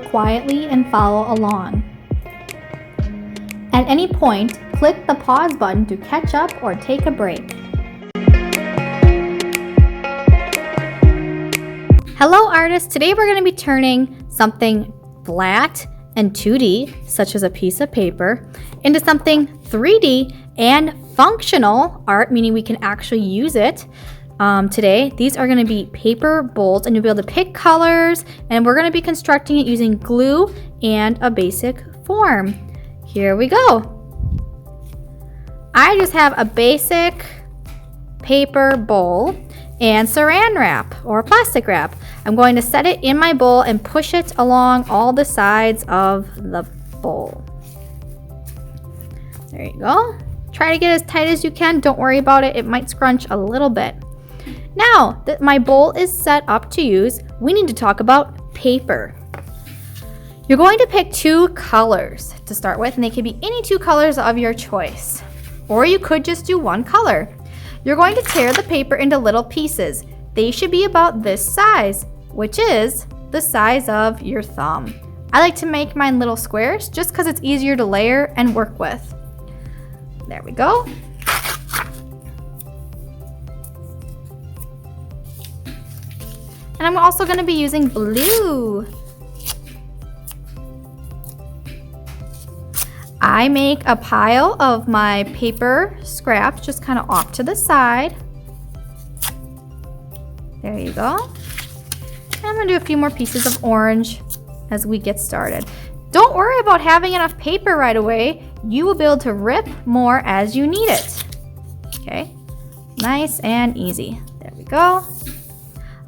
work quietly and follow along. At any point, click the pause button to catch up or take a break. Hello artists, today we're going to be turning something flat and 2D, such as a piece of paper, into something 3D and functional art, meaning we can actually use it. Today, these are going to be paper bowls, and you'll be able to pick colors, and we're going to be constructing it using glue and a basic form. Here we go. I just have a basic paper bowl and saran wrap or plastic wrap. I'm going to set it in my bowl and push it along all the sides of the bowl. There you go. Try to get as tight as you can. Don't worry about it. It might scrunch a little bit. Now that my bowl is set up to use, we need to talk about paper. You're going to pick 2 colors to start with, and they can be any 2 colors of your choice. Or you could just do 1 color. You're going to tear the paper into little pieces. They should be about this size, which is the size of your thumb. I like to make mine little squares just because it's easier to layer and work with. There we go. And I'm also going to be using blue. I make a pile of my paper scraps just kind of off to the side. There you go. And I'm going to do a few more pieces of orange as we get started. Don't worry about having enough paper right away. You will be able to rip more as you need it. Okay, nice and easy. There we go.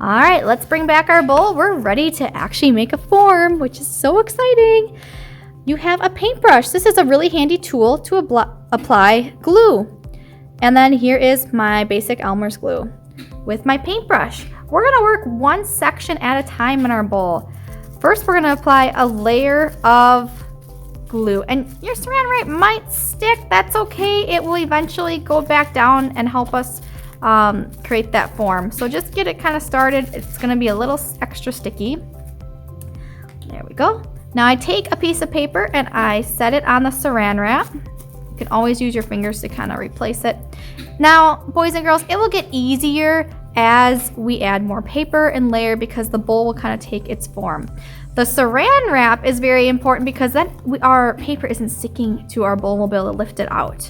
All right, let's bring back our bowl. We're ready to actually make a form, which is so exciting. You have a paintbrush. This is a really handy tool to apply glue. And then here is my basic Elmer's glue with my paintbrush. We're gonna work one section at a time in our bowl. First, we're gonna apply a layer of glue, and your saran wrap might stick. That's okay. It will eventually go back down and help us create that form. So just get it kind of started. It's gonna be a little extra sticky. There we go. Now I take a piece of paper and I set it on the saran wrap. You can always use your fingers to kind of replace it. Now, boys and girls, it will get easier as we add more paper and layer because the bowl will kind of take its form. The saran wrap is very important because then our paper isn't sticking to our bowl. We'll be able to lift it out.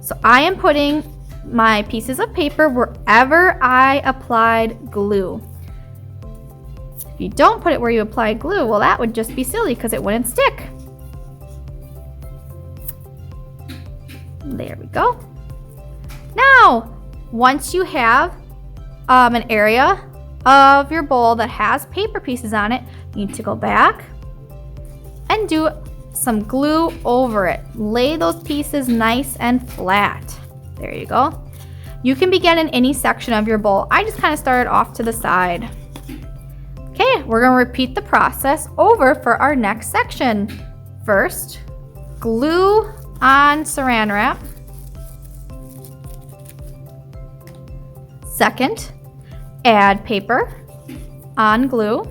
So I am putting my pieces of paper wherever I applied glue. If you don't put it where you applied glue, well, that would just be silly because it wouldn't stick. There we go. Now, once you have an area of your bowl that has paper pieces on it, you need to go back and do some glue over it. Lay those pieces nice and flat. There you go. You can begin in any section of your bowl. I just kind of started off to the side. Okay, we're gonna repeat the process over for our next section. First, glue on saran wrap. Second, add paper on glue.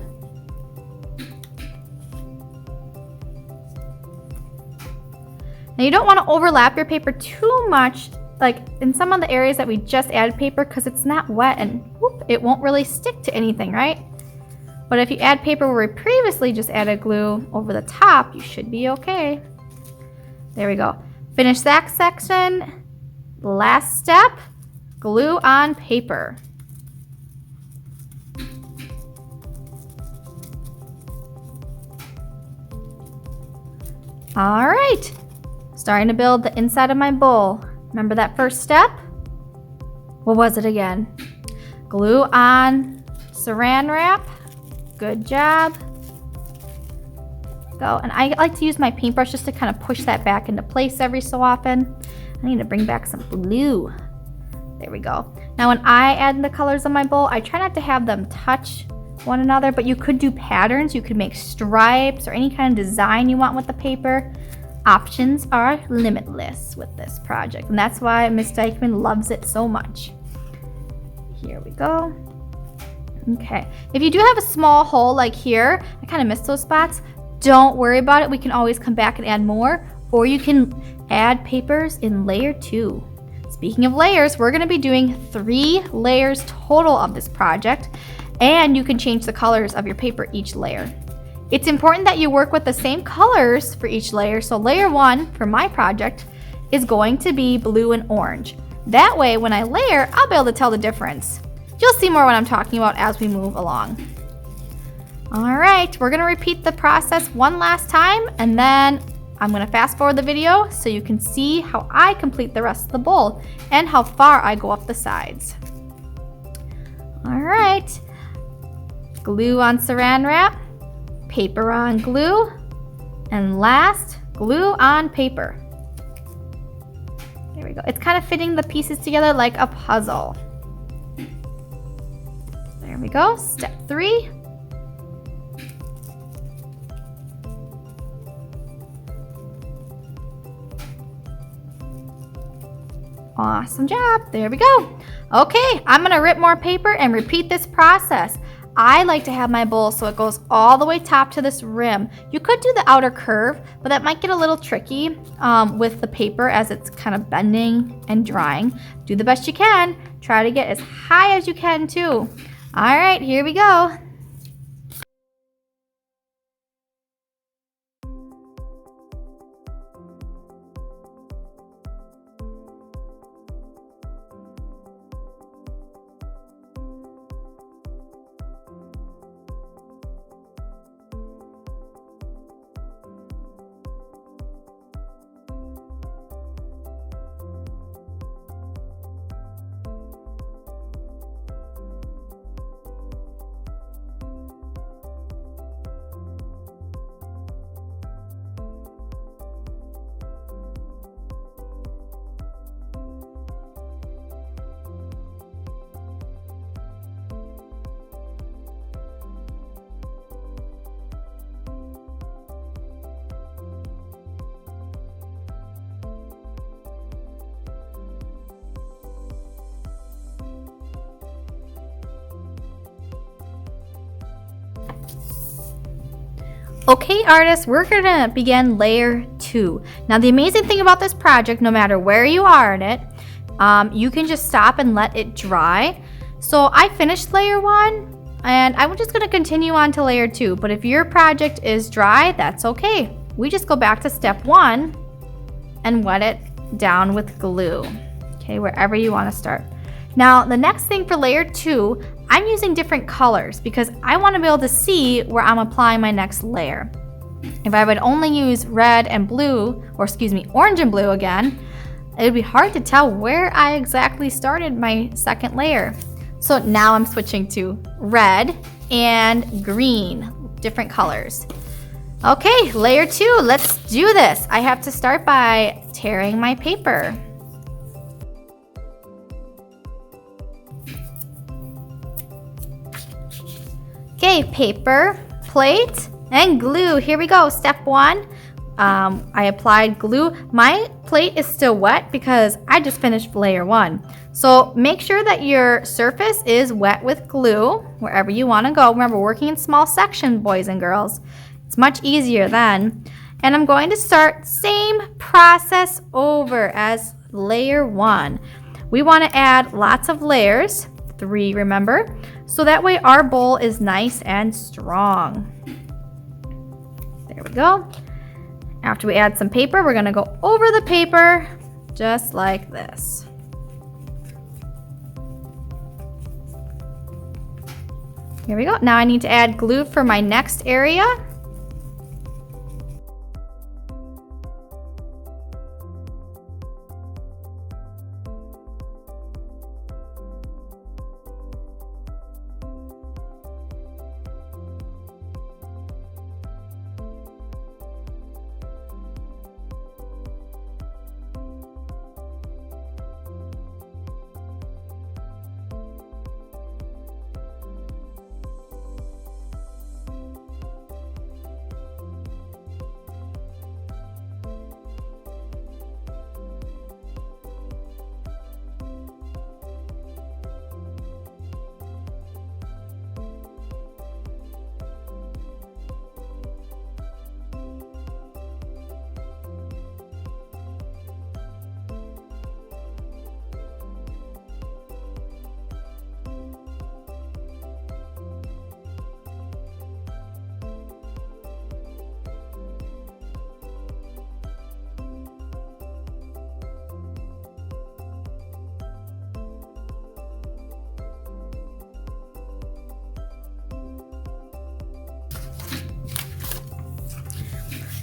Now you don't want to overlap your paper too much, like in some of the areas that we just added paper, because it's not wet and whoop, it won't really stick to anything, right? But if you add paper where we previously just added glue over the top, you should be okay. There we go. Finish that section. Last step, glue on paper. All right, starting to build the inside of my bowl. Remember that first step? What was it again? Glue on saran wrap. Good job. Go, and I like to use my paintbrush just to kind of push that back into place every so often. I need to bring back some blue. There we go. Now when I add the colors on my bowl, I try not to have them touch one another, but you could do patterns. You could make stripes or any kind of design you want with the paper. Options are limitless with this project, and that's why Miss Dykman loves it so much. Here we go. Okay, if you do have a small hole like here, I kind of missed those spots, don't worry about it. We can always come back and add more, or you can add papers in layer 2. Speaking of layers, we're gonna be doing 3 layers total of this project, and you can change the colors of your paper each layer. It's important that you work with the same colors for each layer, so layer 1 for my project is going to be blue and orange. That way, when I layer, I'll be able to tell the difference. You'll see more what I'm talking about as we move along. All right, we're gonna repeat the process one last time, and then I'm gonna fast forward the video so you can see how I complete the rest of the bowl and how far I go up the sides. All right, glue on saran wrap, paper on glue, and last, glue on paper. There we go. It's kind of fitting the pieces together like a puzzle. There we go, step 3. Awesome job, there we go. Okay, I'm gonna rip more paper and repeat this process. I like to have my bowl so it goes all the way top to this rim. You could do the outer curve, but that might get a little tricky with the paper as it's kind of bending and drying. Do the best you can. Try to get as high as you can too. All right, here we go. Okay, artists, we're gonna begin layer 2. Now, the amazing thing about this project, no matter where you are in it, you can just stop and let it dry. So I finished layer 1, and I'm just gonna continue on to layer 2. But if your project is dry, that's okay. We just go back to step 1 and wet it down with glue, okay, wherever you wanna start. Now, the next thing for layer 2, I'm using different colors because I want to be able to see where I'm applying my next layer. If I would only use red and blue, or excuse me, orange and blue again, it would be hard to tell where I exactly started my second layer. So now I'm switching to red and green, different colors. Okay, layer 2, let's do this. I have to start by tearing my paper. Okay, paper, plate, and glue. Here we go, step 1. I applied glue. My plate is still wet because I just finished layer 1. So make sure that your surface is wet with glue wherever you want to go. Remember, working in small sections, boys and girls. It's much easier then. And I'm going to start same process over as layer 1. We want to add lots of layers, 3, remember? So that way our bowl is nice and strong. There we go. After we add some paper, we're gonna go over the paper just like this. Here we go. Now I need to add glue for my next area.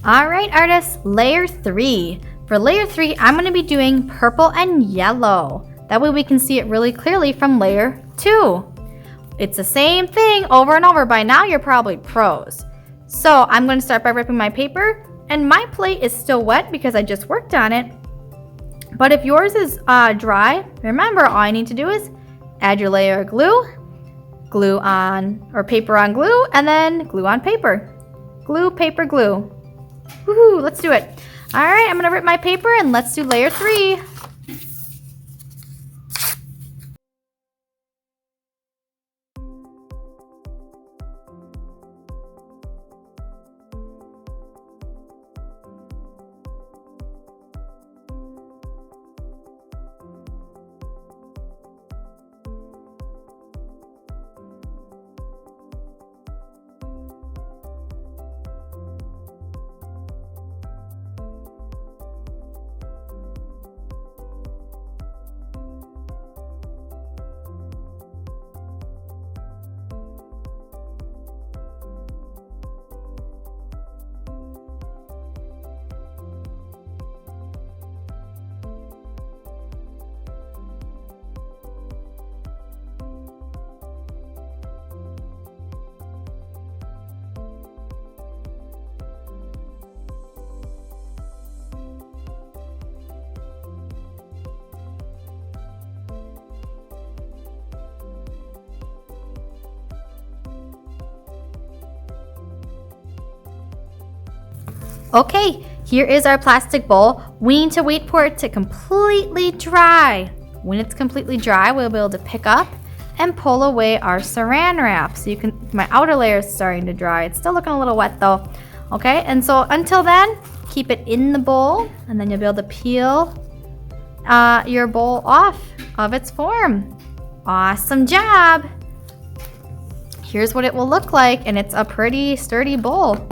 All right, artists, layer 3. For layer 3, I'm going to be doing purple and yellow. That way we can see it really clearly from layer 2. It's the same thing over and over. By now, you're probably pros. So I'm going to start by ripping my paper, and my plate is still wet because I just worked on it. But if yours is dry, remember all I need to do is add your layer of glue, glue on, or paper on glue, and then glue on paper. Glue, paper, glue. Woohoo, let's do it. All right, I'm gonna rip my paper and let's do layer 3. Okay, here is our plastic bowl. We need to wait for it to completely dry. When it's completely dry, we'll be able to pick up and pull away our saran wrap. So you can, my outer layer is starting to dry. It's still looking a little wet though. Okay, and so until then, keep it in the bowl, and then you'll be able to peel your bowl off of its form. Awesome job. Here's what it will look like, and it's a pretty sturdy bowl.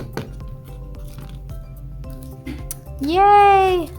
Yay!